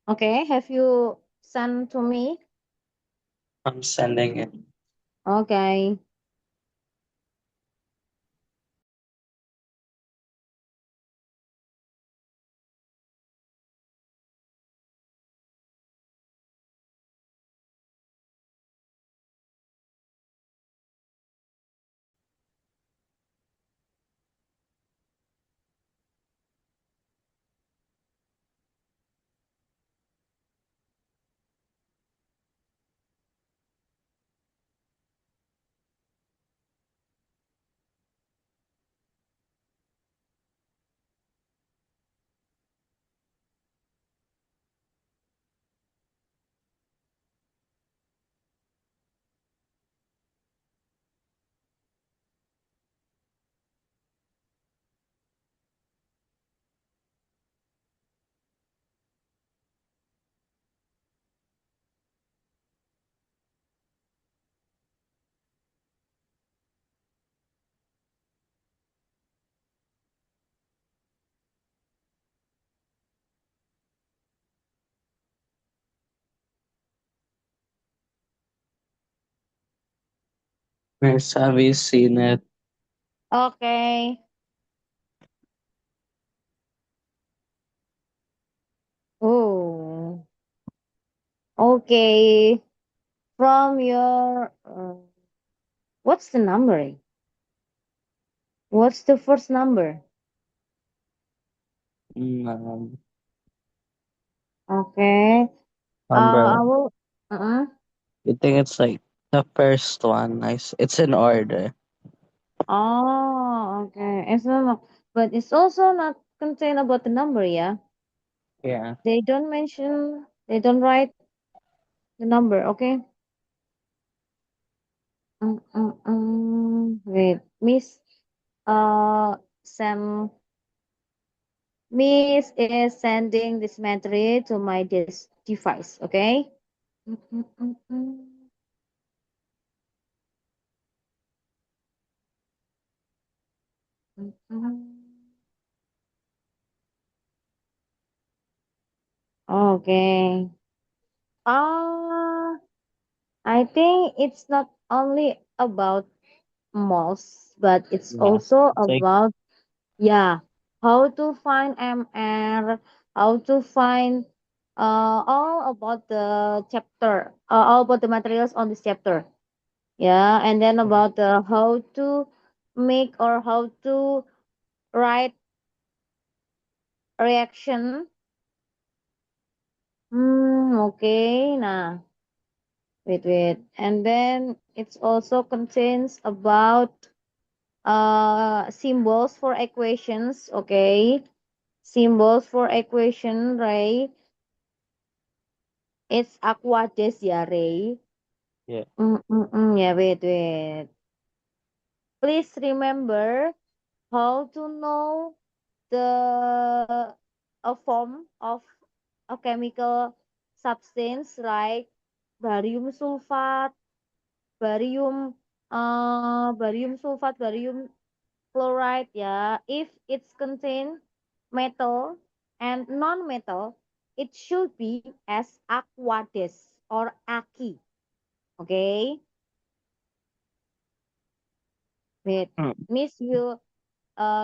Okay, have you sent to me? I'm sending it. Okay. Miss, have you seen it? Okay. Oh. Okay. From your what's the number? What's the first number? Mm, Okay. number. I will. Uh-uh. I think it's like the first one. It's in order. Oh, okay. It's not, but it's also not contain about the number. Yeah, Yeah. they don't mention. They don't write the number. Okay. Wait, Miss. Sam. Miss is sending this material to my this device. Okay. Mm, mm, mm, mm. Mm, mm. Okay. Ah, I think it's not only about malls, but it's Yeah. also It's like about, yeah, how to find MR, how to find all about the chapter, all about the materials on this chapter. Yeah, and then about the how to make or how to write reaction. Okay. Nah, wait. And then it's also contains about symbols for equations. Okay, symbols for equation, right? It's aquades, ya, Ray. yeah. Yeah, wait. Please remember how to know the a form of a chemical substance like barium sulfate, barium barium sulfate, barium chloride, yeah. If it's contain metal and non-metal, it should be as aqueous or aki. Okay. Wait, Mm. Miss will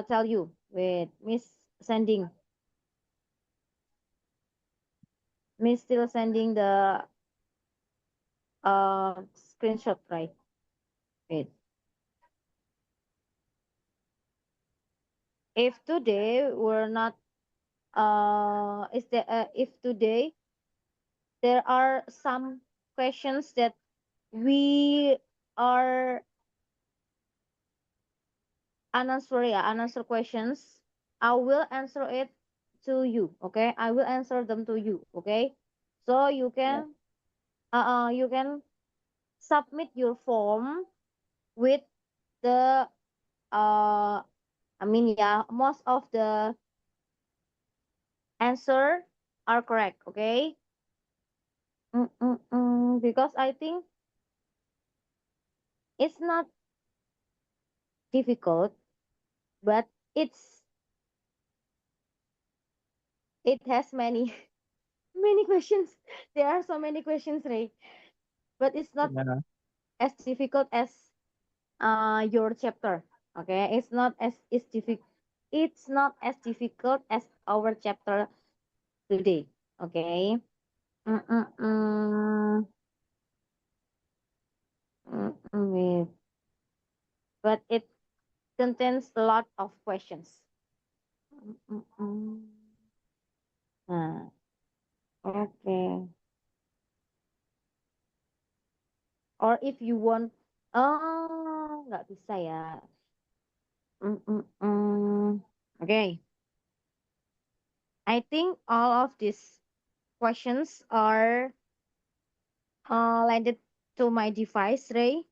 tell you. Wait, Miss sending. Miss still sending the screenshot, right? Wait. If today we're not is there if today there are some questions that we are unanswer questions, I will answer it to you. Okay, I will answer them to you. Okay, so Yeah. you can submit your form with the I mean, yeah, most of the answer are correct. Okay. Because I think it's not difficult, but it's it has many Many questions. There are so many questions, Ray. But it's not Yeah. as difficult as your chapter. Okay, it's not as difficult as our chapter today. Okay. Mm-mm-mm. Wait. But it contains a lot of questions. Mm-mm-mm. Nah, okay. Or if you want, oh, nggak bisa ya. Mm-mm-mm. Okay, I think all of these questions are landed to my device, Ray.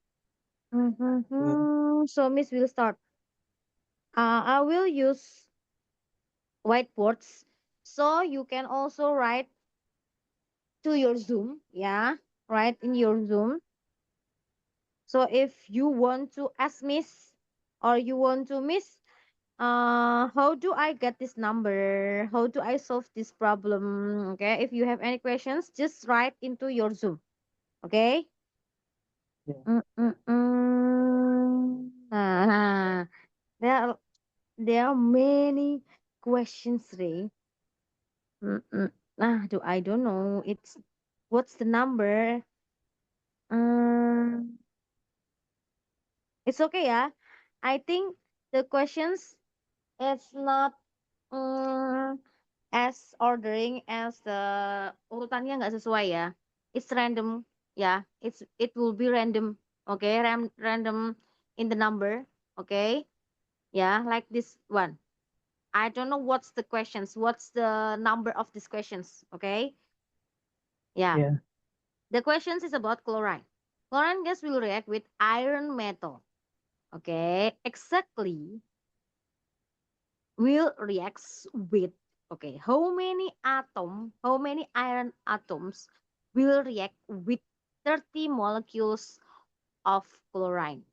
Yeah. So Miss will start. I will use whiteboards, so you can also write to your Zoom. Yeah, write in your Zoom. So if you want to ask Miss, or you want to Miss, how do I get this number? How do I solve this problem? Okay, if you have any questions, just write into your Zoom. Okay. Yeah. Nah, there are there are many questions, Ray. Mm-mm. Do I don't know. It's what's the number? Um, it's okay, yeah. I think the questions it's not as ordering as the urutannya nggak sesuai ya. It's random, ya. It will be random. Okay, random in the number. Okay, yeah, like this one. I don't know what's the questions. What's the number of these questions? Okay, yeah. Yeah. The questions is about chlorine. Chlorine gas will react with iron metal. Okay, exactly will reacts with, okay, how many iron atoms will react with 30 molecules of chlorine.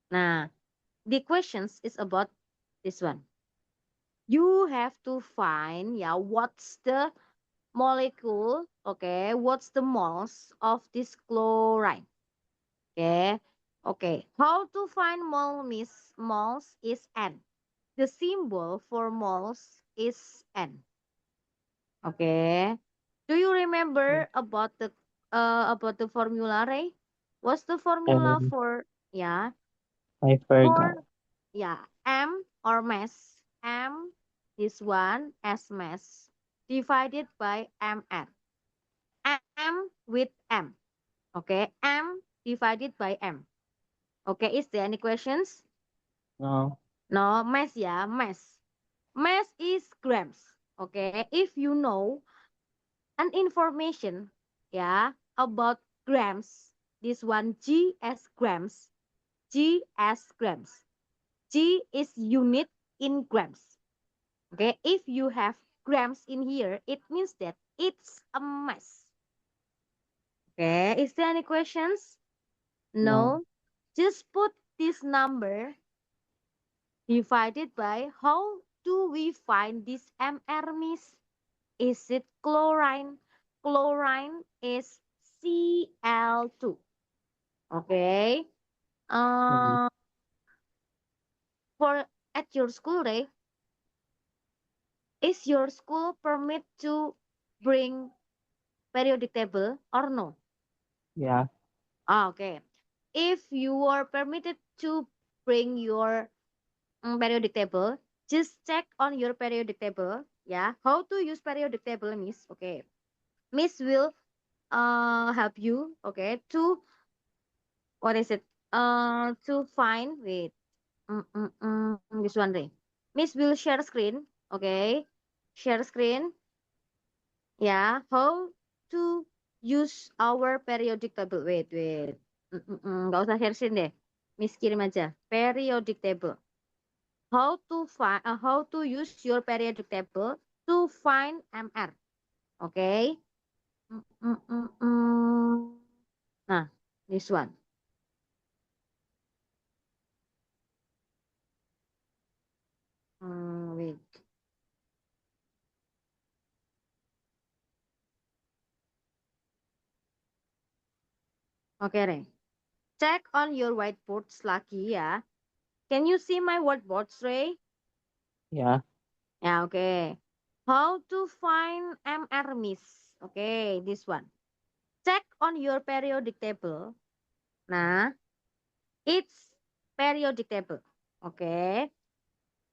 Nah, the questions is about this one. You have to find, yeah, what's the molecule, okay, what's the moles of this chlorine. Okay, okay, how to find moles is n. The symbol for moles is n. Okay. Do you Yeah. remember about the formula, Ray? What's the formula And for, yeah, I for, forgot. yeah, M or mass? M, this one as mass divided by mr. M with M. Okay, M divided by M. Okay, is there any questions? No. No, mass, yeah, mass. Mass is grams. Okay, if you know an information, yeah, about grams, this one G as grams. G as grams. G is unit in grams. Okay, if you have grams in here, it means that it's a mass. Okay, is there any questions? No. No. Just put this number divided by, how do we find this mr, miss? Is it chlorine? Chlorine is Cl2. Okay. Mm. Uh, for at your school, Ray, is your school permit to bring periodic table or no? Yeah. Okay. If you are permitted to bring your periodic table, just check on your periodic table. Yeah. How to use periodic table, Miss? Okay. Miss will help you. Okay. To what is it? To find, wait. This one, Ray. Miss will share screen. Okay. Share screen. Yeah. How to use our periodic table. Wait. Nggak usah share screen deh. Miss kirim aja. Periodic table. How to use your periodic table to find MR. Okay. Nah, this one. Wait. Okay, Ray. Check on your whiteboards lagi ya. Can you see my whiteboards, Ray? Yeah. Yeah, okay. How to find MR miss? Okay, this one. Check on your periodic table. Nah, it's periodic table. Okay.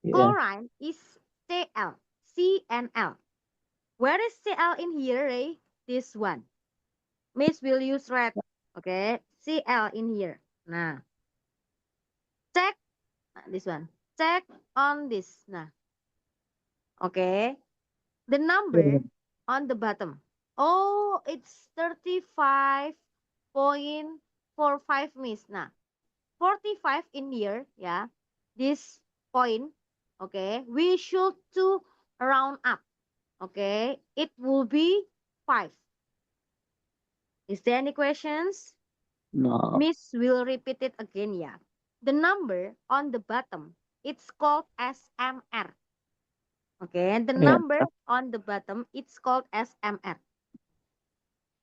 Yeah. Chlorine is Cl. C and L. Where is Cl in here, Ray? This one. Miss will use red. Okay. Cl in here. Nah, check this one. Check on this. Nah, okay. The Yeah. number on the bottom. Oh, it's 35.45 miss. Nah, 45 in here, yeah. This point, okay. We should to round up, okay. It will be 5. Is there any questions? No. Miss will repeat it again, yeah. The number on the bottom, it's called SMR. Okay, and the Yeah. number on the bottom, it's called SMR.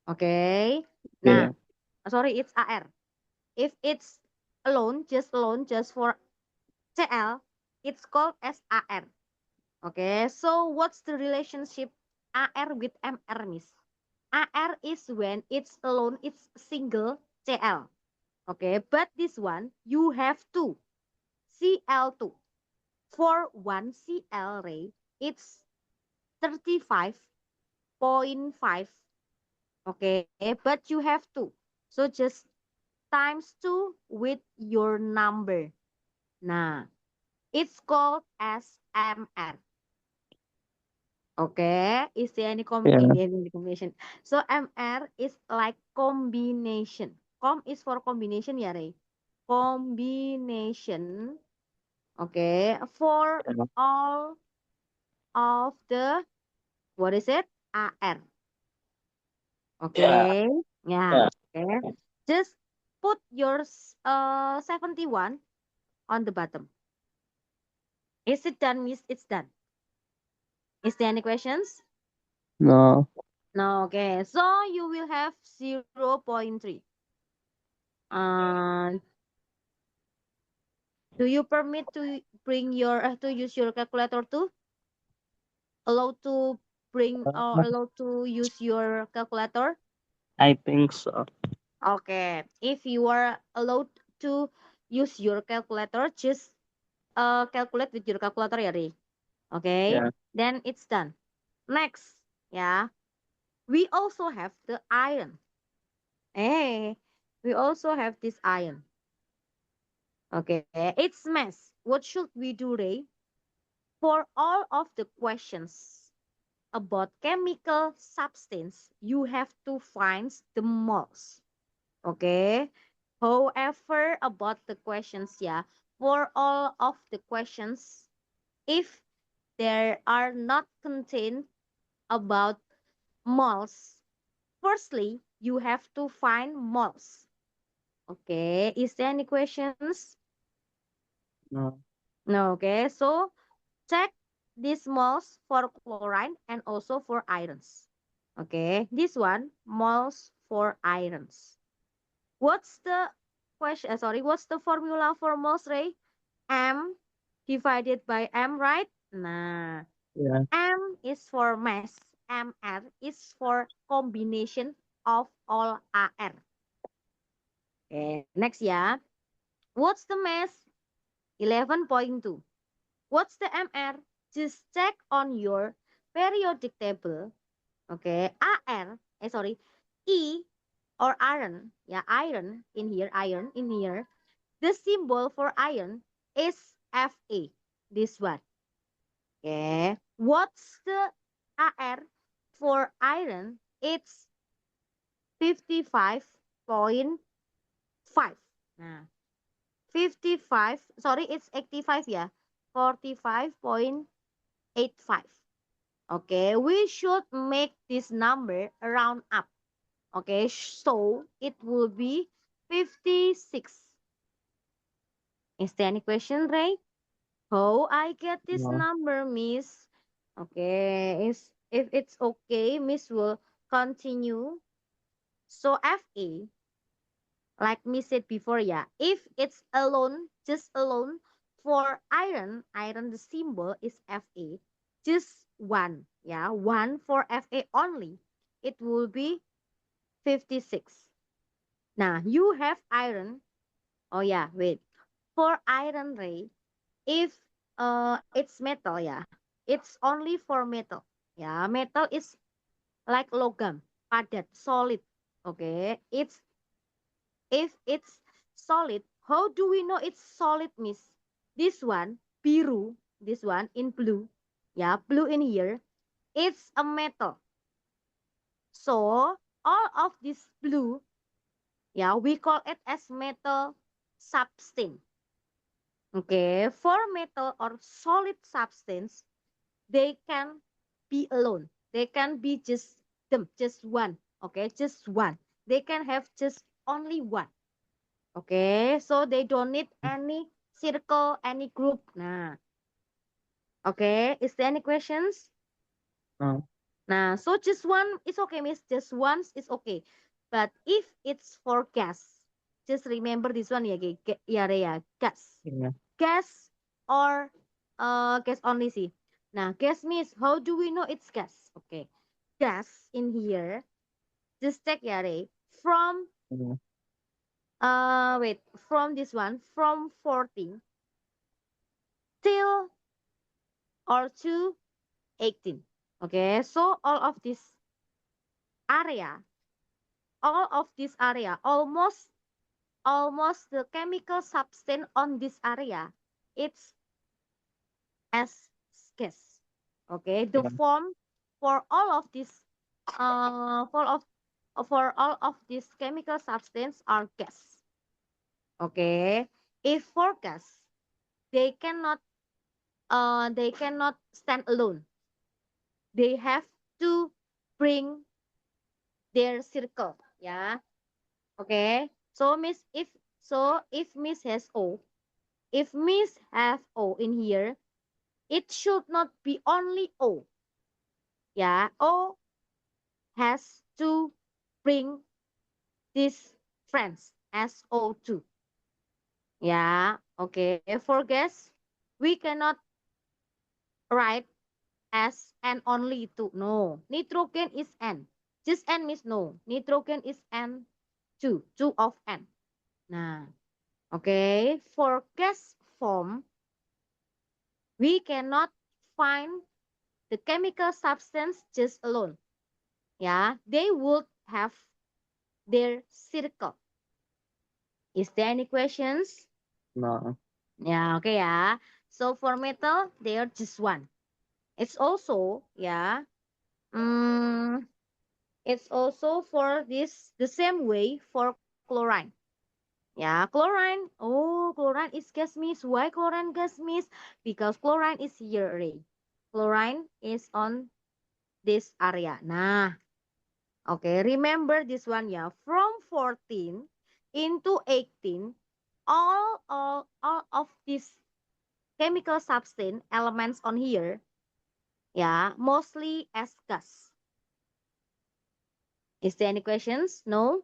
Okay. Yeah. Nah, sorry, it's AR. If it's alone, just for CL, it's called as AR. Okay, so what's the relationship AR with MR, Miss? AR is when it's alone, it's single CL. Okay, but this one, you have two, CL2. For one CL ray, it's 35.5. Okay, but you have two. So just times 2 with your number. Nah, it's called as MR. Okay, is there Yeah. any combination? So MR is like combination. Com is for combination ya, Ray. Combination. Okay, for Yeah. all of the what is it? AR. Yeah. Okay, yeah. Yeah. Okay, just put your 71 on the bottom. Is it done, Miss? It's done. Is there any questions? No. No, okay. So you will have 0.3. And do you permit to bring your to use your calculator too? Allow to bring or allow to use your calculator? I think so. Okay. If you are allowed to use your calculator, just calculate with your calculator ya, Ray. Okay. Yeah. Then it's done. Next, yeah. We also have the iron. Hey, we also have this iron. Okay, it's mess. What should we do, Ray? For all of the questions about chemical substance, you have to find the moles. Okay. However, about the questions, yeah, for all of the questions, if there are not contained about moles, firstly, you have to find moles. Okay. Is there any questions? No. No. Okay. So check these moles for chlorine and also for irons. Okay. This one, moles for irons. What's the question? Sorry, what's the formula for moles, Ray? M divided by M, right? Nah, Yeah. M is for mass. MR is for combination of all AR. Okay, next ya. What's the mass? 11.2. What's the MR? Just check on your periodic table. Okay, AR, sorry, E or iron, yeah, iron in here. The symbol for iron is Fa. This one. Okay. What's the AR for iron? It's 55.5. Nah, 55, sorry, it's 85 ya. 45.85. Okay, we should make this number round up. Okay, so it will be 56. Is there any question, Ray? How I get this No. number, Miss? Okay, is if it's okay, Miss will continue. So FA, Like me said before, yeah. If it's alone, just alone, for iron, iron the symbol is Fa. Just one, yeah, one for Fa only. It will be 56. Now you have iron. Oh yeah, wait. For iron ray, if it's metal, yeah, it's only for metal. Yeah, metal is like logam, padat, solid. Okay, it's if it's solid, how do we know it's solid, miss? This one, biru, this one in blue, yeah, blue in here, it's a metal. So all of this blue, yeah, we call it as metal substance. Okay, for metal or solid substance, they can be alone. They can be just them, just one. Okay, just one. They can have just only one. Okay, so they don't need any circle, any group. Nah, okay. Is there any questions? No. Nah, so just one is okay, miss. Just once is okay. But if it's for gas, just remember this one ya, ya, ya, gas. Yeah. Gas or gas only see. Nah, gas means how do we know it's gas? Okay, gas in here. Just check ya, Ray. From Yeah. wait, from this one, from 14 till or to 18. Okay, so area, all of this area, almost the chemical substance on this area, it's as gas. Okay, the Yeah. form for all of this, for of for all of these chemical substance are gas. Okay, if for gas, they cannot, they cannot stand alone. They have to bring their circle. Yeah. Okay. So if Miss has O, if Miss have O in here, it should not be only O. Yeah. O has to bring this friends SO2. Yeah. Okay. For gas, we cannot write as N only two. No. Nitrogen is N. Just N means no. Nitrogen is N two. Two of N. Nah. Okay. For gas form, we cannot find the chemical substance just alone. Yeah, they would have their circle. Is there any questions? No. Yeah, okay, yeah. So for metal, they are just one. It's also, yeah, mm, it's also for this the same way for chlorine. Yeah, chlorine. Oh, chlorine is gas miss. Why chlorine gas miss? Because chlorine is here, Ray. Chlorine is on this area. Nah, okay, remember this one ya. From 14 into 18, all of these chemical substance elements on here, yeah, mostly as gas. Is there any questions? No?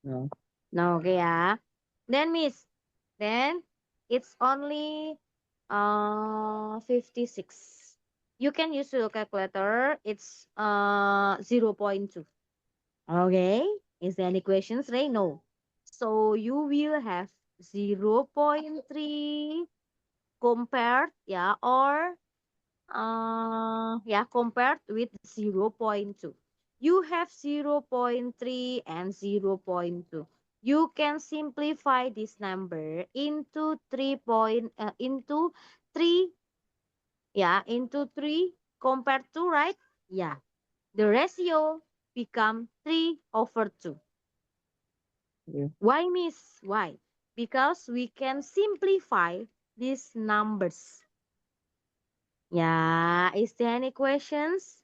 No. No, okay, yeah. Then miss, then it's only 56. You can use your calculator. It's 0.2. Okay. Is there any questions, Ray? No. So you will have 0.3 compared, yeah, or yeah, compared with 0.2. You have 0.3 and 0.2. You can simplify this number into into 3, yeah, into 3 compared to, right? Yeah. The ratio become 3 over 2. Yeah. Why, miss? Why? Because we can simplify these numbers. Yeah, is there any questions?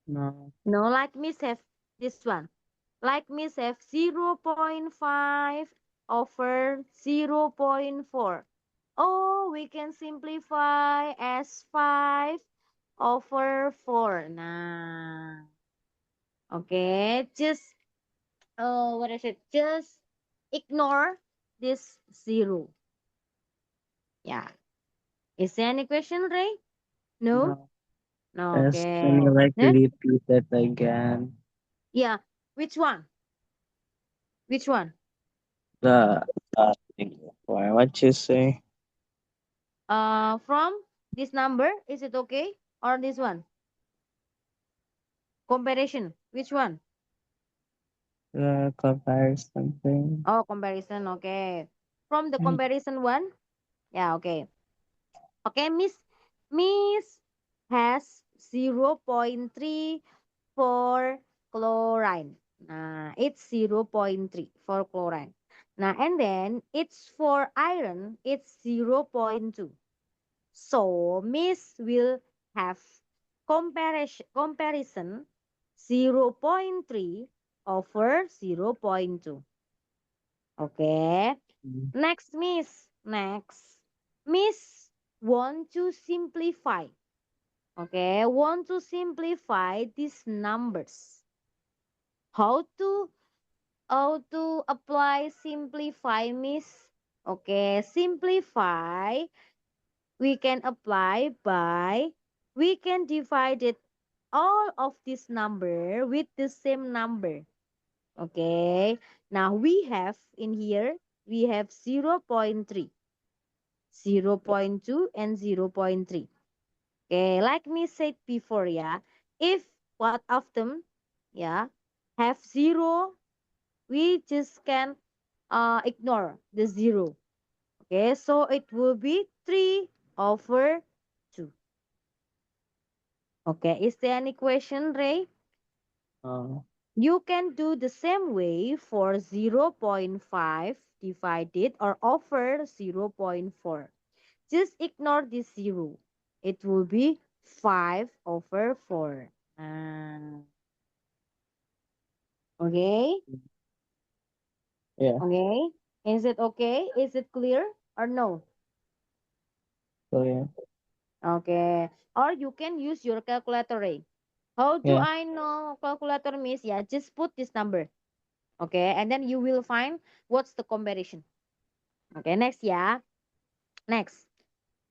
No. No, like miss have this one. Like miss have 0.5 over 0.4. Oh, we can simplify as 5 over 4. Nah. Okay, just what is it? Just ignore this zero. Yeah. Is there any question, Ray? No? No. No, Yes, can okay. you like Then, repeat it again? yeah. Which one? Which one? The why what you say? From this number, is it okay? Or this one? Comparison. Which one? The comparison thing. Oh, comparison. Okay. From the Mm. comparison one? Yeah, okay. Okay, Miss has 0.3 for chlorine. It's 0.3 for chlorine. And then it's for iron, it's 0.2. So Miss will have comparison 0.3 over 0.2. Okay. Mm. Next, Miss. Next. Miss want to simplify. Okay. Want to simplify these numbers. How to apply simplify, Miss? Okay. Simplify we can apply by we can divide it all of this number with the same number. Okay. Now we have in here we have 0.3, 0.2 and 0.3. Okay, like me said before, yeah. If what of them, yeah, have zero, we just can ignore the zero. Okay, so it will be 3 over 2. Okay, is there any question, Ray? Uh, You can do the same way for 0.5 divided or over 0.4. Just ignore this 0. It will be 5 over 4. Okay? yeah. Okay? Is it okay? Is it clear or no? So yeah. Okay. Or you can use your calculator, Ray. How do Yeah. I know calculator, Miss? Yeah, just put this number. Okay, and then you will find what's the comparison. Okay, next, yeah. Next,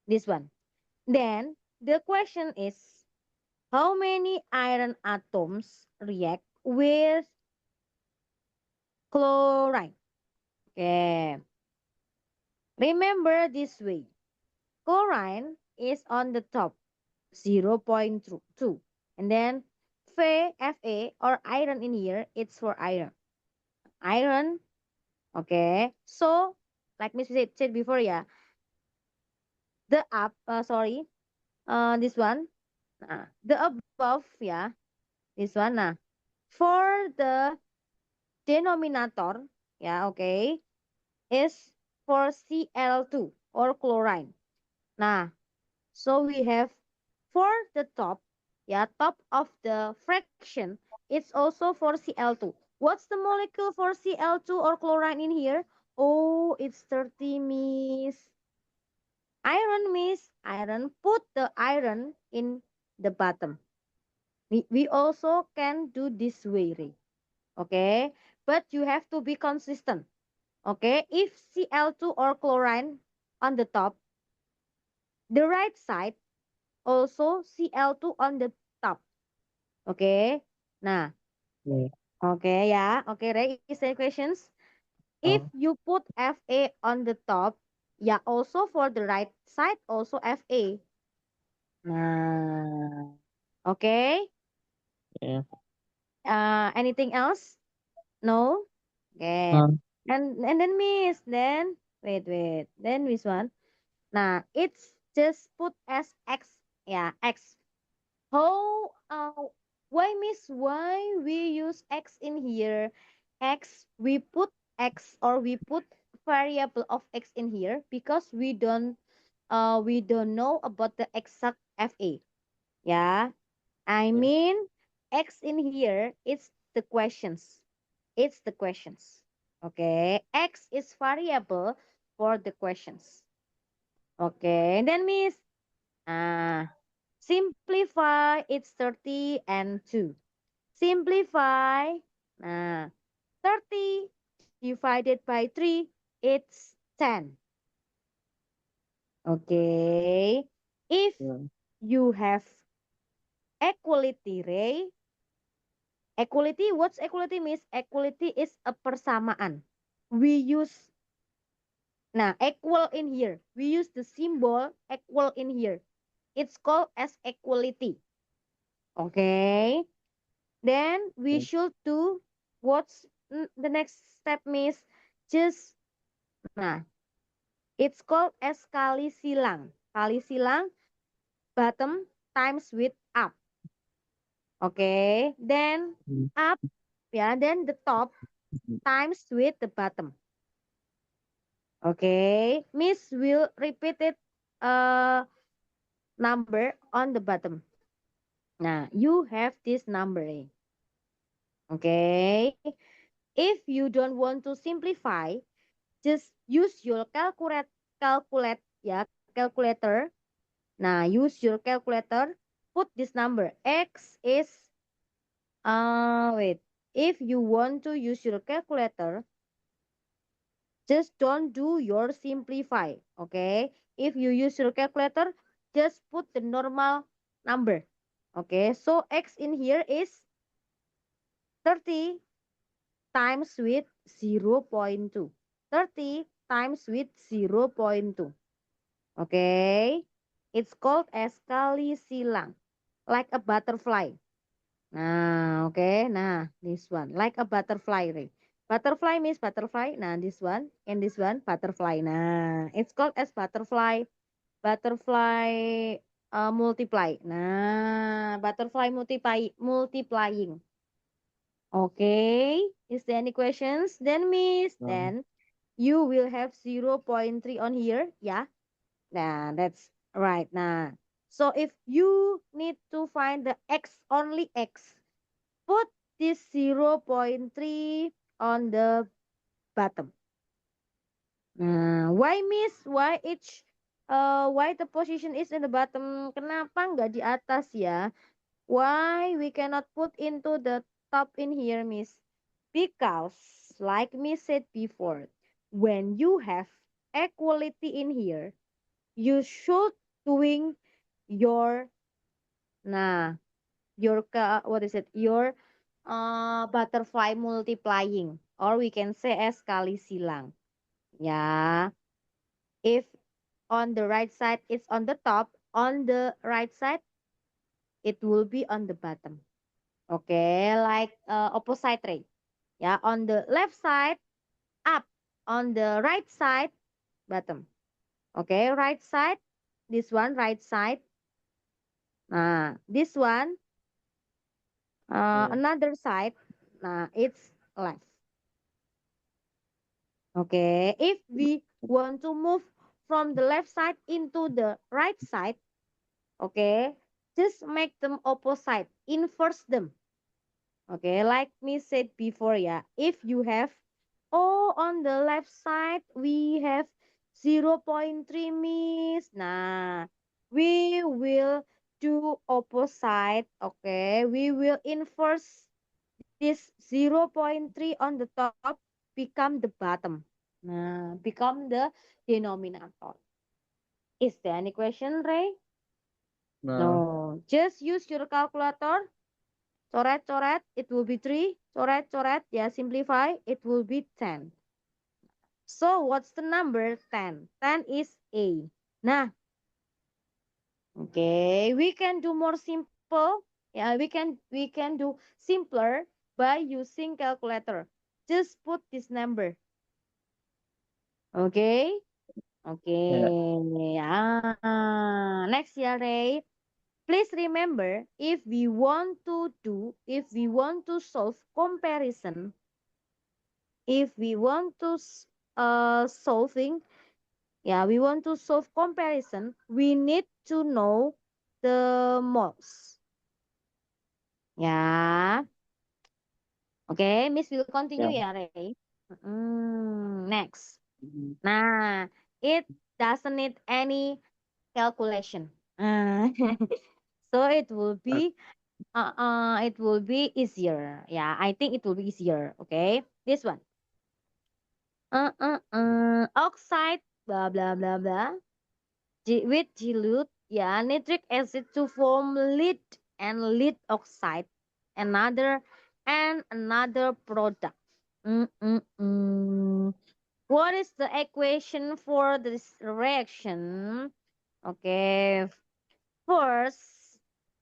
this one. Then the question is how many iron atoms react with chlorine? Okay, remember this way. Chlorine is on the top, 0.2. And then Fa or iron in here, it's for iron. Iron, okay. So, like Miss said before, yeah, this one, the above, yeah, this one, for the denominator, yeah, okay, is for Cl2 or chlorine. Nah, so we have for the top, yeah, top of the fraction, it's also for Cl2. What's the molecule for Cl2 or chlorine in here? Oh, it's 30, Miss. Iron, Miss. Iron. Put the iron in the bottom. We also can do this way, Ray. Okay? But you have to be consistent. Okay? If Cl2 or chlorine on the top, the right side also Cl2 on the top. Okay? Nah, Yeah. okay, yeah. Okay, Ray, is there questions? If Uh, you put Fa on the top, yeah, also for the right side, also Fa. Nah. Okay? yeah. Anything else? No? Okay. Uh, And then Miss, then wait. Then Miss one. Nah, it's just put as X. Yeah, X. How why Miss why we use X in here? X we put X or we put variable of X in here because we don't know about the exact FA. Yeah. I yeah. mean X in here it's the questions. It's the questions. Okay. X is variable for the questions. Okay. And then Miss uh simplify it's 30 and 2. Simplify. Nah, 30 divided by 3, it's 10. Okay. If Yeah. you have equality ray, equality, what's equality means? Equality is a persamaan. We use, nah, equal in here. We use the symbol equal in here. It's called as equality. Okay. Then we Yeah. should do what's the next step means just, nah, it's called as kali silang. Kali silang, bottom times with up. Okay. Then Mm. up, yeah, then the top times with the bottom. Okay. Miss will repeat it number on the bottom. Nah, you have this number. Okay. If you don't want to simplify, just use your calculator. Nah, use your calculator. Put this number. X is wait. If you want to use your calculator, just don't do your simplify. Okay. If you use your calculator, just put the normal number. Okay. So X in here is 30 times with 0.2. 30 times with 0.2. Okay. It's called as kali silang. Like a butterfly. Nah, okay. Nah, this one. Like a butterfly, Ray. Butterfly means butterfly. Nah, this one. And this one, butterfly. Nah, it's called as butterfly. Butterfly multiply. Nah, butterfly multiplying. Okay. Is there any questions? Then, Miss, Um, then you will have 0.3 on here. Yeah. Nah, that's right. Nah. So if you need to find the x, only x, put this 0.3 on the bottom. Nah, why miss? Why each why the position is in the bottom? Kenapa nggak di atas ya? Why we cannot put into the top in here, miss? Because like miss said before, when you have equality in here, you should doing your, nah, your what is it, your butterfly multiplying, or we can say as kali silang. Yeah, if on the right side it's on the top, on the right side it will be on the bottom. Okay, like opposite ray. Yeah, on the left side up, on the right side bottom. Okay, right side, this one right side. This one, yeah. another side, it's left. Okay, if we want to move from the left side into the right side, okay, just make them opposite, inverse them. Okay, like me said before, yeah, if you have O on the left side, we have 0.3 miss. Nah, we will do opposite. Okay, we will inverse this 0.3 on the top, become the bottom. Nah, become the denominator. Is there any question, Ray? No. No. Just use your calculator. Coret, coret, it will be 3. Coret, coret, yeah, simplify, it will be 10. So, what's the number 10? 10 is A. Nah, okay, we can do more simple. Yeah, we can do simpler by using calculator. Just put this number. Okay? Yeah. Okay. Next year, Ray. Please remember, if we want to solve comparison, if we want to solving, yeah, we want to solve comparison, we need to know the moles. Yeah. Okay, Miss will continue Yeah. ya, Ray. Next. Mhm. Nah, it doesn't need any calculation. So it will be easier. Yeah, I think it will be easier. Okay, this one. Oxide, blah, blah, blah, blah. With dilute, yeah, nitric acid to form lead and lead oxide, another another product. Mm-mm-mm. What is the equation for this reaction? Okay, first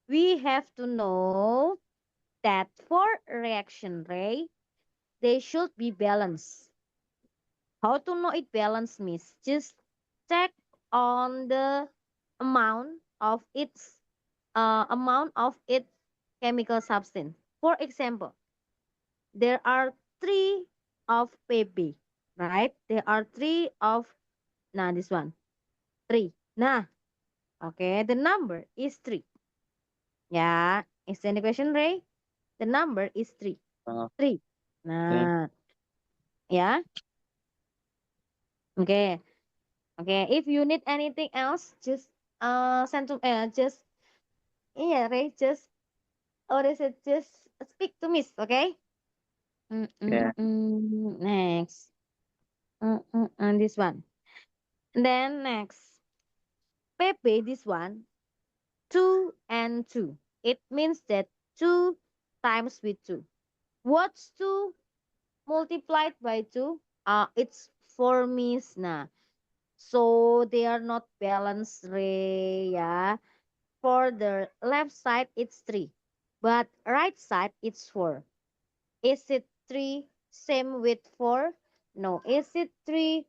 we have to know that for reaction ray, they should be balanced. How to know it balanced, miss? Just check on the amount of its chemical substance. For example, there are three of Pb, right? There are three of this one three. Okay, the number is three. Yeah, is the question, Ray? The number is three. Uh, Three. okay. Nah, yeah. Okay, okay. If you need anything else, just send to just yeah, Ray. Just or is it just speak to Miss? Okay. Yeah. Next. And this one. Then next. Pepe, this one. Two and two. It means that two times with two. What's two multiplied by two? It's four, Miss. Nah. So they are not balanced, Ray. Yeah. For the left side, it's three. But right side, it's four. Is it three same with four? No. Is it three?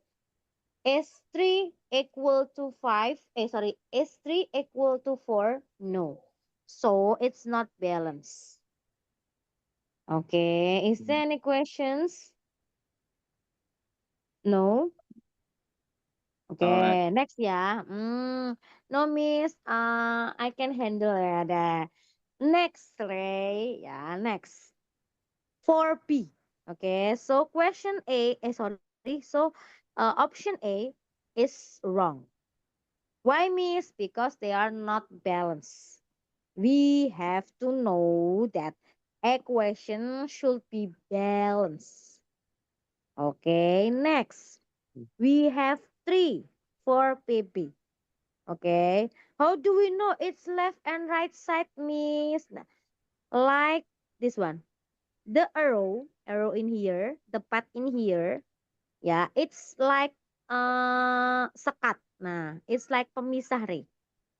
Is three equal to five? Sorry. Is three equal to four? No. So it's not balanced. Okay. Is there any questions? No. Alright. Okay. Next ya. No, Miss. I can handle ya. Next, Ray. Yeah. Next. 4P. Okay. So question A. Sorry. So option A is wrong. Why, Miss? Because they are not balanced. We have to know that equation should be balanced. Okay, next. We have 3 for PB. Okay. How do we know it's left and right side, Miss? Like this one. The arrow in here, the path in here, yeah, it's like sekat. Nah, it's like pemisah, Re.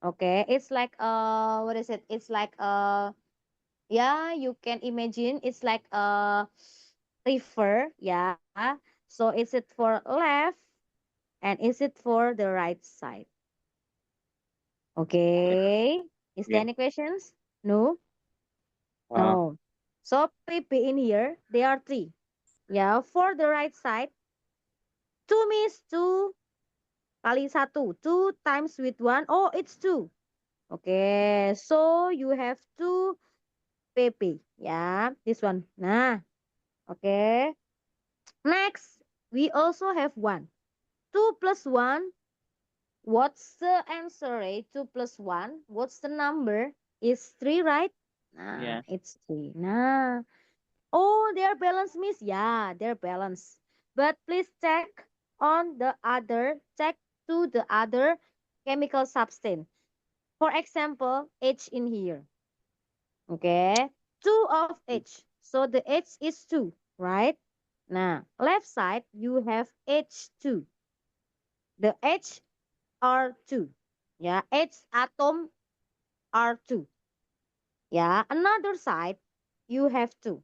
Okay, it's like what is it? It's like yeah, you can imagine it's like a river, yeah. So is it for left and is it for the right side? Okay. Is there Yeah. any questions? No? Uh, No. So PP in here, they are three. Yeah, for the right side, two means two kali satu. Two times with one. Oh, it's two. Okay, so you have two PP. Yeah, this one. Okay. Next, we also have one. 2 plus 1. What's the answer, eh? 2 plus 1. What's the number? Is 3, right? yeah. It's 3. Oh, they're balanced, miss. Yeah, they're balanced. But please check on the other, check to the other chemical substance. For example, H in here. Okay. 2 of H. So the H is 2, right? Left side, you have H2. The H are 2. Yeah, H atom are 2. Yeah, another side, you have 2.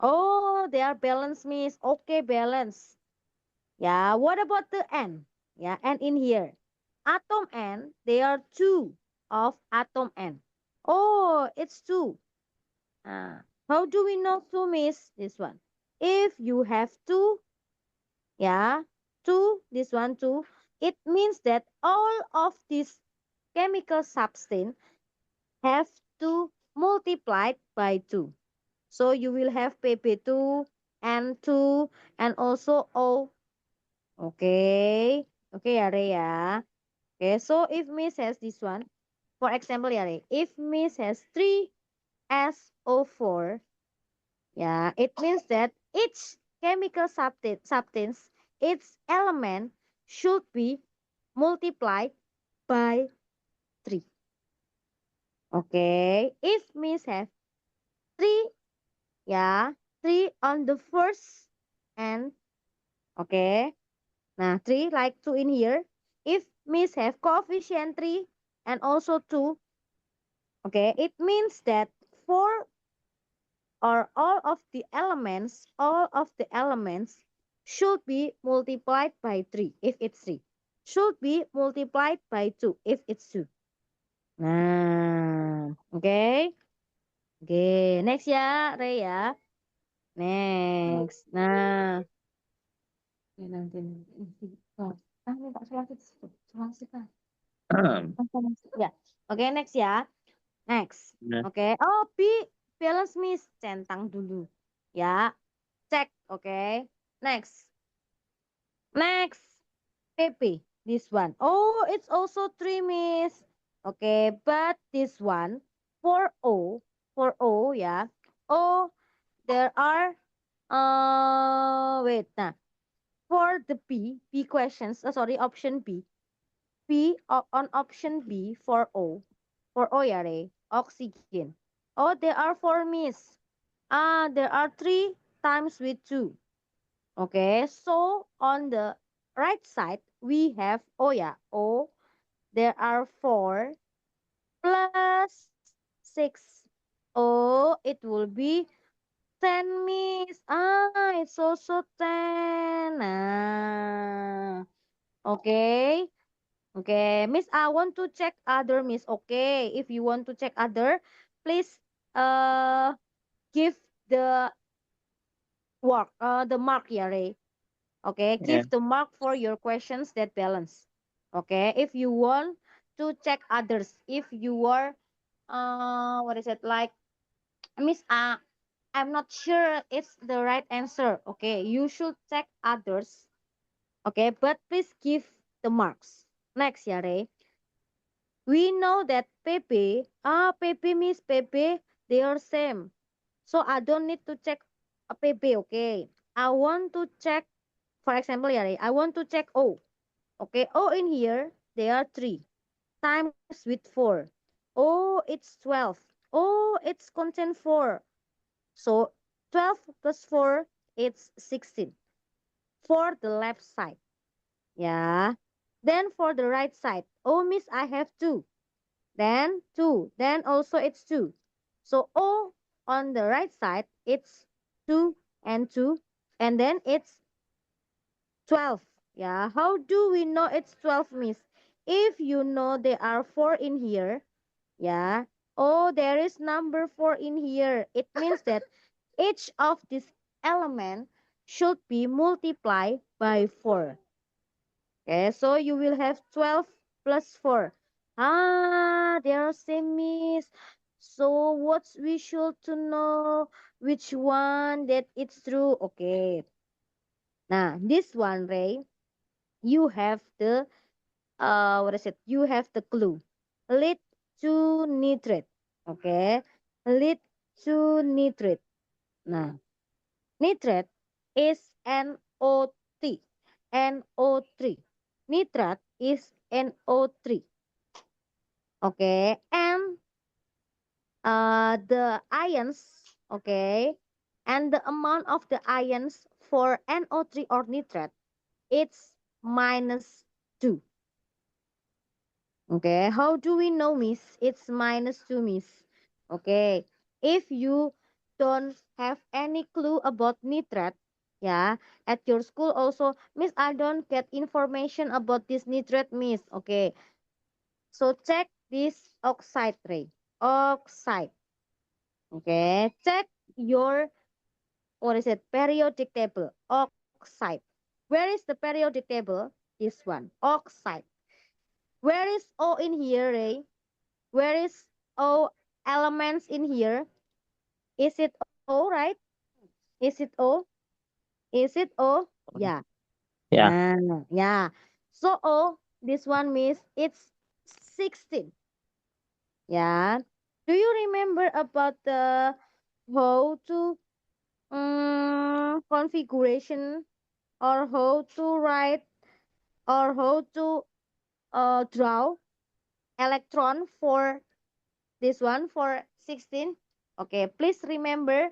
Oh, they are balanced, miss. Okay, balance. Yeah, what about the N? Yeah, N in here. Atom N, they are 2 of atom N. Oh, it's 2. How do we know 2, miss? This one. If you have 2, yeah, 2, this one 2, it means that all of these chemical substance have to multiply by 2. So you will have PP2 and 2 and also O. Okay. Okay, ya, Re, ya. Okay, so if Miss has this one, for example, ya, Re, if Miss has 3SO4, yeah, it means that each chemical substance its element should be multiplied by 3. Okay. If Miss have 3, yeah, 3 on the first and okay. Nah, 3 like 2 in here. If Miss have coefficient 3 and also 2, okay, it means that 4 or all of the elements should be multiplied by 3 if it's 3. Should be multiplied by 2 if it's 2. Nah, okay. Oke, next ya, Ray ya. Next. Nah, ya nanti nanti. Oh, minta selasi di situ. Selasi kan. Ya. Oke, next ya. Next. Yeah. Oke. Oh, balance miss centang dulu. Ya, cek. Oke. Next. Next. PP. This one. Oh, it's also 3 miss. Okay, but this one for O ya. O there are wait. Nah, for the B questions, sorry, option on option B for O ya, Ray, oxygen. Oh, there are four miss. There are three times with two. Okay, so on the right side we have O ya, O. There are four plus six. Oh, it will be 10 miss. It's also 10. Nah. Okay. Okay. Miss, I want to check other miss. Okay. If you want to check other, please give the the mark here, Ray. Okay. Yeah. Give the mark for your questions that balance. Okay. If you want to check others, if you are what is it like, Miss, I'm not sure it's the right answer. Okay, you should check others. Okay, but please give the marks. Next, ya, Ray. We know that Pepe, Pepe, Miss Pepe, they are same. So I don't need to check a Pepe. Okay, I want to check, for example, ya, Ray. I want to check O. Okay, O in here, they are 3 times with 4. Oh, it's 12. Oh, it's content 4. So 12 plus 4, it's 16 for the left side. Yeah. Then for the right side. Oh, miss, I have 2. Then 2. Then also it's 2. So O on the right side, it's 2 and 2. And then it's 12. Yeah. How do we know it's 12, miss? If you know there are 4 in here, yeah. Oh, there is number 4 in here. It means that each of these element should be multiplied by 4. Okay, so you will have 12 plus 4. They are same, miss. So what we should to know which one that it's true. Okay. Now, this one, Ray, you have the what is it? You have the clue. Lead to nitrate. Okay. Lead to nitrate. Nah, nitrate is NO3. NO3. Nitrate is NO3. Okay. And the ions, okay, and the amount of the ions for NO3 or nitrate, it's minus 2. Okay, how do we know, miss? It's minus 2, miss. Okay, if you don't have any clue about nitrate, yeah, at your school also, miss, I don't get information about this nitrate, miss. Okay, so check this oxide ray. Oxide. Okay, check your, what is it, periodic table. Oxide. Where is the periodic table? This one, oxide. Where is O in here, Ray? Where is O elements in here? Is it O, right? Is it O? Is it O? Yeah. Yeah. Yeah. So O, this one means it's 16. Yeah. Do you remember about the how to configuration? or how to write or how to draw electron for this one for 16. Okay, please remember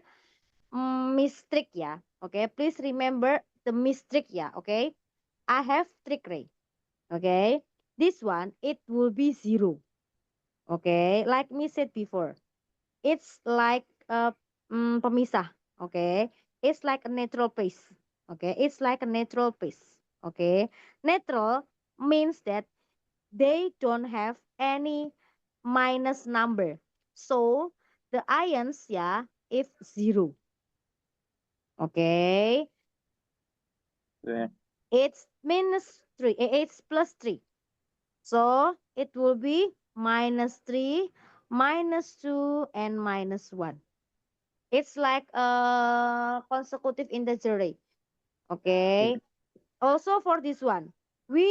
Trick ya. Okay, please remember the Trick ya. Okay, I have trick ray. Okay, this one it will be zero. Okay, like me said before, it's like a pemisah. Okay, it's like a neutral place. Okay, it's like a neutral place. Okay, neutral means that they don't have any minus number. So the ions, yeah, if zero. Okay, Yeah. it's minus three. It's plus three. So it will be minus three, minus two, and minus one. It's like a consecutive integer array. Yeah. Okay. Also for this one, we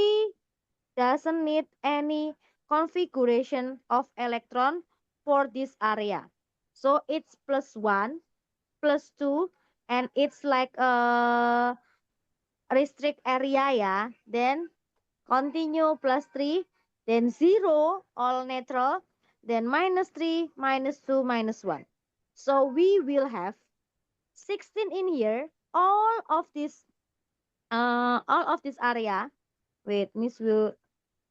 doesn't need any configuration of electron for this area. So it's plus 1, plus 2, and it's like a restrict area ya. Then continue plus 3, then 0, all neutral, then minus 3, minus 2, minus 1. So we will have 16 in here. All of this area. Wait, Miss will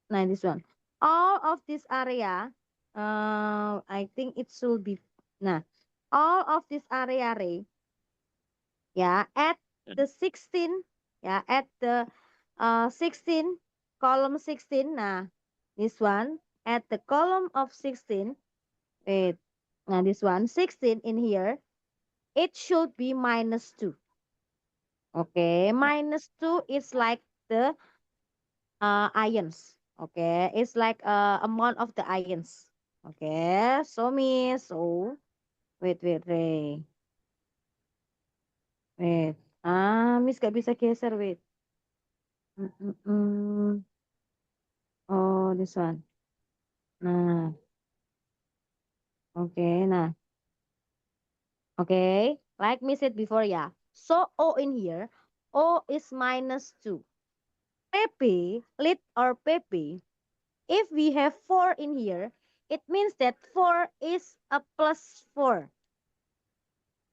nah, this one. All of this area, I think it should be, nah, all of this area array, yeah, at the 16, yeah, at the 16, column 16, nah, this one, at the column of 16, wait, nah, this one, 16 in here, it should be minus 2. Okay, minus 2 is like the ions. Okay, it's like amount of the ions. Okay, so miss, so wait, Ray, wait. Miss gak bisa geser, wait. Mm, mm, mm. Oh, this one. Nah, okay, nah, okay. Like me said before, yeah. So O in here, O is minus 2. PP, lit or PP, if we have 4 in here, it means that 4 is a plus 4.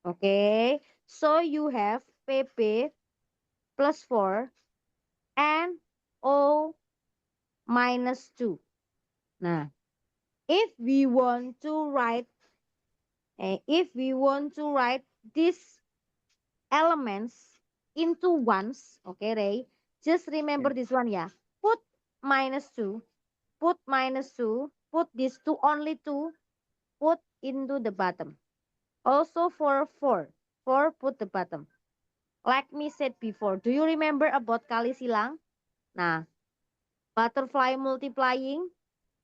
Okay, so you have PP plus 4 and O minus 2. Nah, if we want to write these elements into ones, okay, Ray, just Yeah. remember this one, yeah. Put minus 2, put minus 2, put this 2, only 2, put into the bottom. Also for 4, 4 put the bottom. Like me said before, do you remember about kali silang? Nah, butterfly multiplying.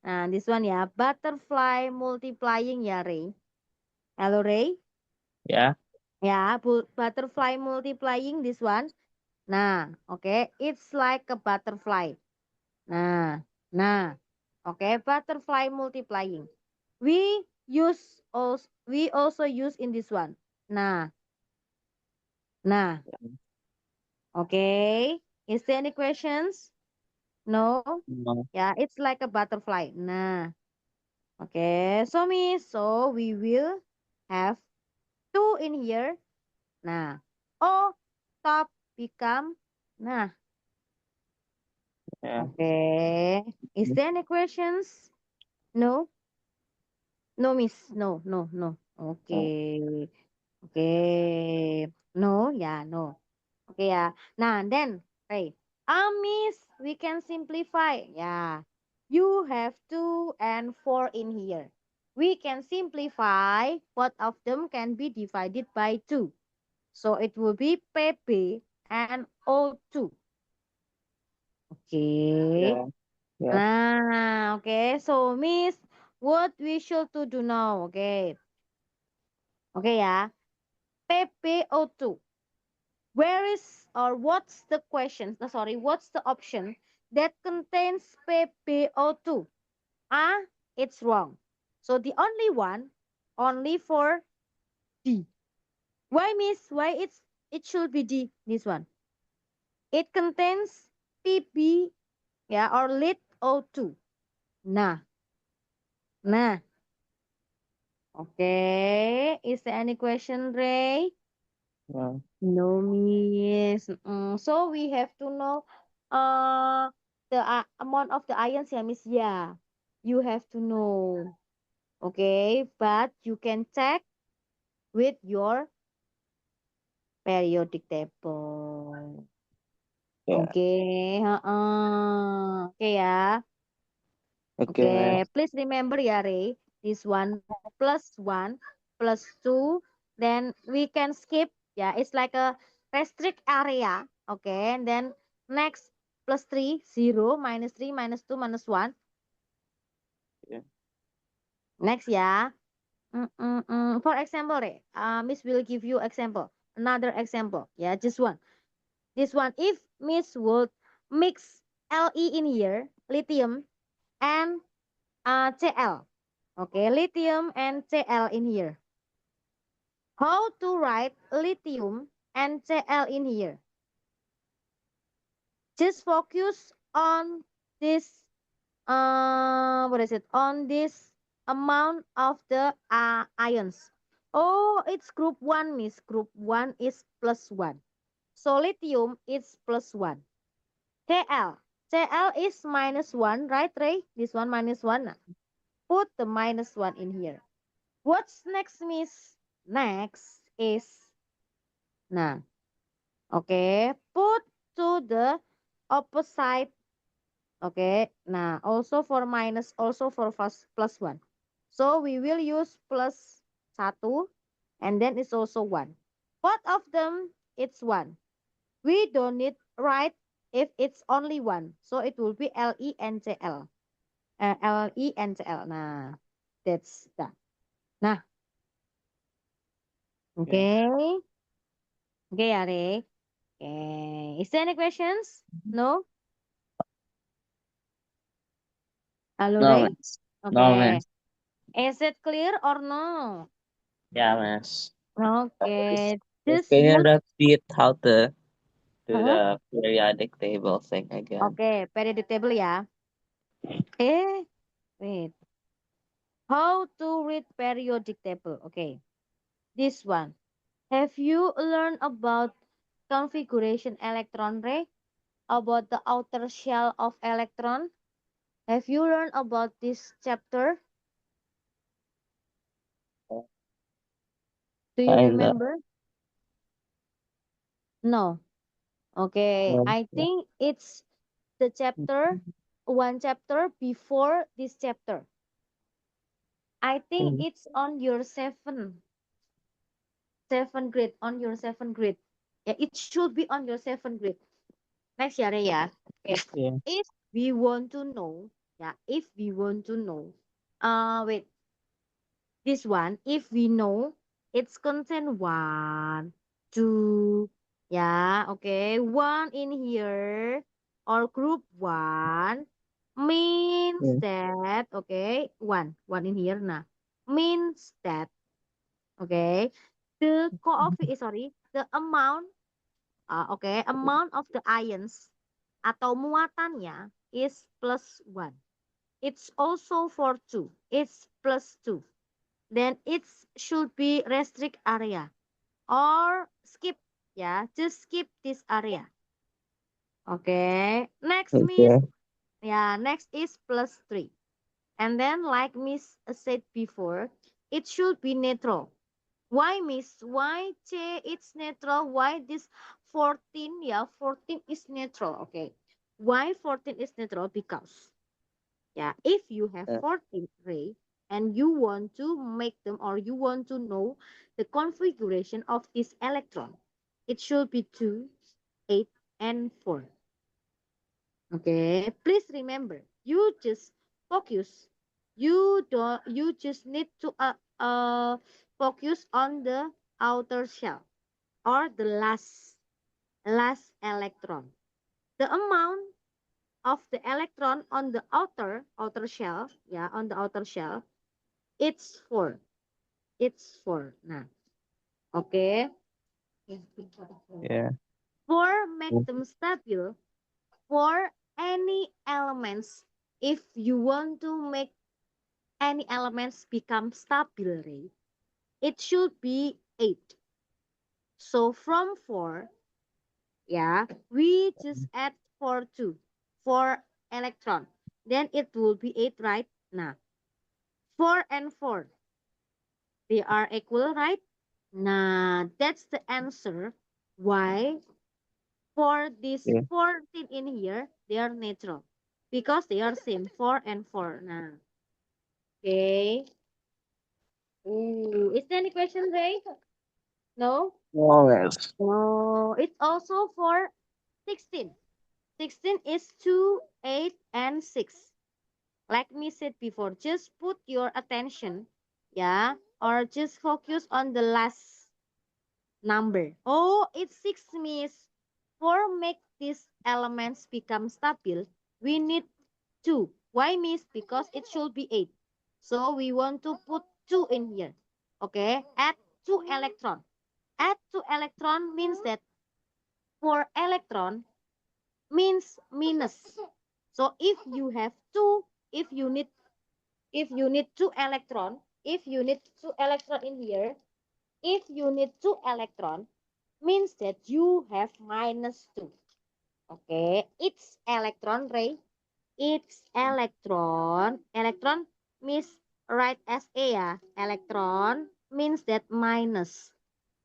Nah, this one ya, butterfly multiplying ya, Ray. Hello, Ray. Yeah. Ya, butterfly multiplying this one. Nah, okay, it's like a butterfly. Nah, okay, butterfly multiplying. We also use in this one. Nah, nah, okay. Is there any questions? No. No. Yeah, it's like a butterfly. Nah. Okay, so we will have 2 in here. Nah. Oh, top become. Nah. Yeah. Okay. Is there any questions? No? No, miss. No, no, no. Oh, Okay. Okay. No, yeah, no. Okay, yeah. Nah, then, hey. Miss, we can simplify. Yeah. You have 2 and 4 in here. We can simplify. Both of them can be divided by 2. So it will be PP and O2. Okay. yeah. Yeah. Nah, okay. So, Miss, what we should to do now? Okay. Okay, yeah. PPO2. Where is or what's the question? Sorry, what's the option that contains PPO2? Ah, it's wrong. So the only one, only for D. Why, Miss? Why it should be D? This one. It contains Pb, ya, or lit O2. Nah, nah. Okay. Is there any question, Ray? No. No, miss. So we have to know the amount of the ions, yeah, miss. Yeah, you have to know. Okay, but you can check with your periodic table. Yeah. Okay, oke ya. Okay, Okay, miss. please remember ya, Ray. This one plus one plus two. Then we can skip. Yeah, it's like a restrict area. Okay, and then next plus three, zero, minus three, minus two, minus one. Yeah. Next ya. For example, Ray, Miss will give you example. Another example. Yeah, just one. This one, if Miss would mix Le in here, lithium and Cl. Okay, lithium and Cl in here. How to write lithium and Cl in here? Just focus on this, what is it? On this amount of the ions. Oh, it's group one, miss. Group one is plus one. So lithium is plus one. Cl. Cl is minus one, right, Ray? This one minus one. Nah, put the minus one in here. What's next, miss? Next is, nah, okay, put to the opposite, okay, nah, also for minus, also for plus one. So we will use plus satu, and then it's also one. Both of them, it's one. We don't need write if it's only one. So it will be LeNCl. LeNCl. Nah, that's that. Nah, Yeah. okay. Okay, Are. Okay. Is there any questions? No? Hello, No, Ray? miss. No, Okay. miss. Is it clear or no? Yeah, miss. Miss, Okay. miss, Just can you use. repeat how to do Huh? the periodic table thing again? Okay, periodic table ya. Wait. How to read periodic table? Okay. This one. Have you learned about configuration electron, Ray? About the outer shell of electron? Have you learned about this chapter? Do you Kinda. remember? No. Okay, No. I think it's the chapter, one chapter before this chapter. I think Mm. it's on your seven grade, on your seventh grade. Yeah, it should be on your seventh grade. Next year, yeah. Okay. Yeah. If we want to know, yeah, if we want to know, wait, this one, if we know it's content one, two, yeah, okay, one in here or group one means Yeah. that, okay, one in here, nah, means that, okay, the sorry, the amount, okay, amount of the ions atau muatannya is plus one. It's also for two. It's plus two, then it should be restrict area or skip, yeah, just skip this area. Okay, next, miss. Okay. Yeah, next is plus three, and then like miss said before, it should be neutral. Why, miss? Why c it's neutral? Why this 14? Yeah, 14 is neutral. Okay, why 14 is neutral? Because, yeah, if you have Yeah. 14 ray and you want to make them, or you want to know the configuration of this electron, it should be 2, 8, and 4. Okay, please remember, you just focus. You just need to focus on the outer shell or the last electron. The amount of the electron on the outer shell, yeah, on the outer shell, it's four. It's four. Nah, okay. Yeah. For make them stable, for any elements, if you want to make any elements become stable, Ray, it should be 8. So from 4, yeah, we just add 4 2 4 electron. Then it will be 8, right? Now, 4 and 4, they are equal, right? Nah, that's the answer. Why? For this Yeah. 14 in here, they are natural. Because they are same, 4 and 4. Nah, okay. Ooh, is there any question, Ray? No? Oh, yes. No, it's also for 16. 16 is 2, 8, and 6. Like me said before, just put your attention, yeah, or just focus on the last number. Oh, it's 6, miss. For make these elements become stable, we need 2. Why, miss? Because it should be 8. So we want to put 2 in here. Okay, add 2 electron. Add 2 electron means that for electron means minus. So if you need 2 electron, if you need 2 electron in here, if you need 2 electron means that you have minus 2. Okay, it's electron, Ray. It's electron. Electron means write as A, ya. Electron means that minus.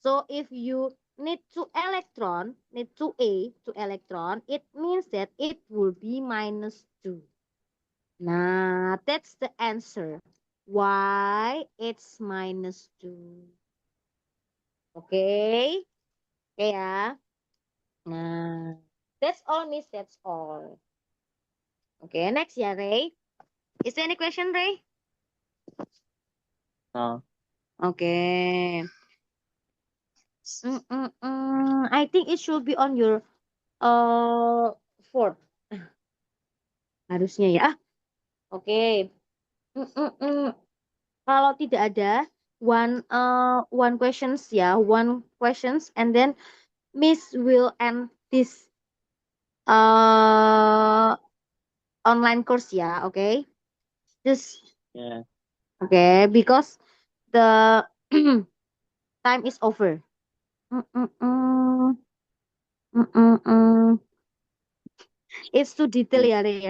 So if you need two electron, need two A, two electron, it means that it will be minus 2. Nah, that's the answer. Why it's minus 2. Okay? Okay, ya. Nah, that's all, miss. That's all. Okay, next, ya, Ray. Is there any question, Ray? No. Okay. I think it should be on your uh fourth. Harusnya ya. Oke. Mm-mm-mm. Kalau tidak ada one questions ya, one questions and then Miss will end this uh online course ya, okay? Just Yeah. okay because the time is over. Mm-mm-mm. Mm-mm-mm. It's too detail Yeah. ya, Ray.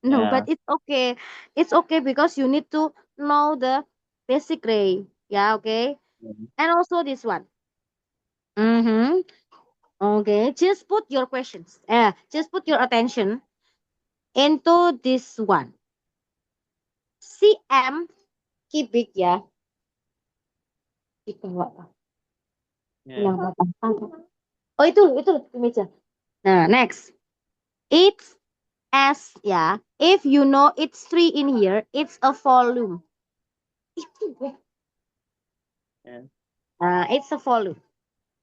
No, but Yeah. it's okay. It's okay because you need to know the basic ray. Yeah, okay. And also this one. Mm-hmm. Okay. Just put your questions. Just put your attention into this one. CM cubic ya. Itu enggak. Yeah. Yang apa? Oh itu di meja. Nah, next. It's S ya. If you know it's three in here, it's a volume. Itu. Yeah. It's a volume.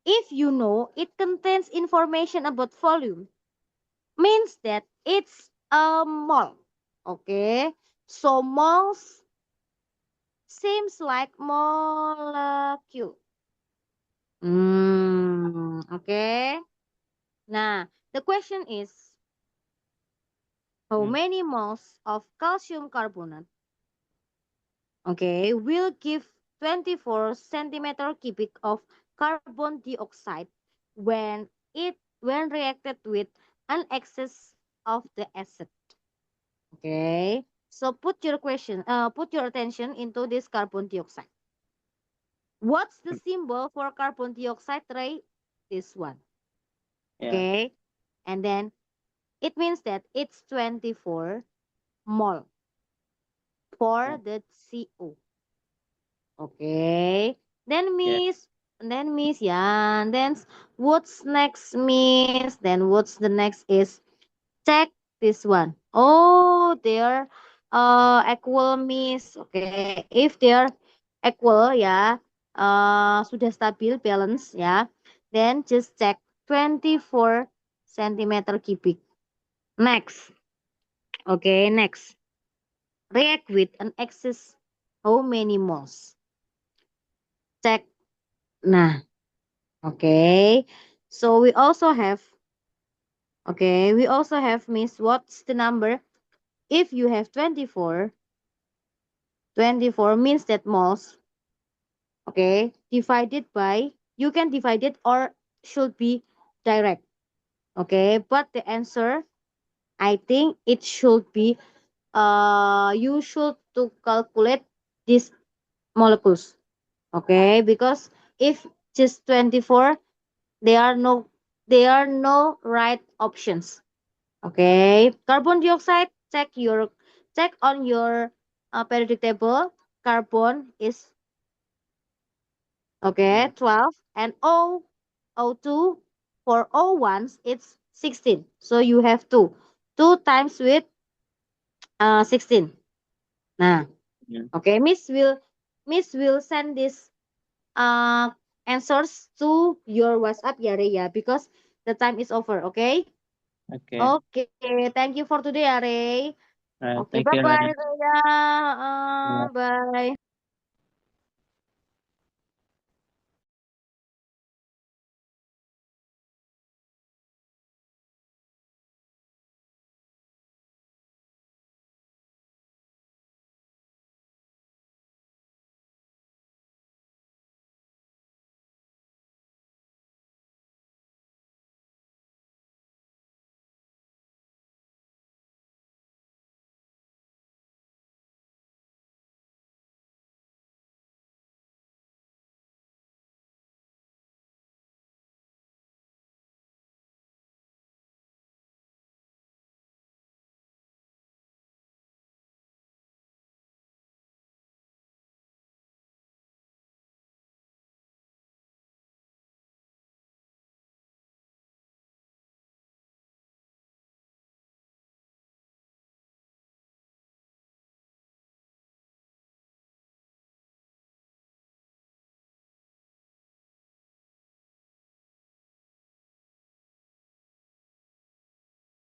If you know it contains information about volume, means that it's a mole. Okay, so moles seems like molecule. Okay. Now the question is, how Mm. many moles of calcium carbonate? Okay, will give 24 centimeter cubic of carbon dioxide when when reacted with an excess of the acid. Okay. So put your attention into this carbon dioxide. What's the symbol for carbon dioxide, Ray? This one. Yeah. Okay. And then it means that it's 24 mole for the CO. Okay. Yeah. Then Miss, yeah. And then what's next, Miss? Then what's the next is check this one. Oh, they're equal, Miss. Okay. If they're equal, ya, sudah stabil balance, ya. Then just check 24 centimeter cubic. Next. Okay, next. React with an excess how many moles? Check. Nah, okay. So we also have, okay, we also have, Miss, what's the number? If you have 24, 24 means that moles, okay, divided by, you can divide it or should be direct, okay, but the answer, I think it should be, you should to calculate these molecules, okay, because if just 24, there are no, there are no right options, okay. Carbon dioxide, check your, check on your periodic table. Carbon is, okay, 12, and O2 for O1s it's 16. So you have two. 2 times with 16. Nah, Mm. okay, Miss will send this uh answers to your WhatsApp ya, Rey, ya, because the time is over, okay? Okay. Okay, thank you for today, ya, Rey. Okay, Thank you, bye-bye, Ryan. Rhea. Bye.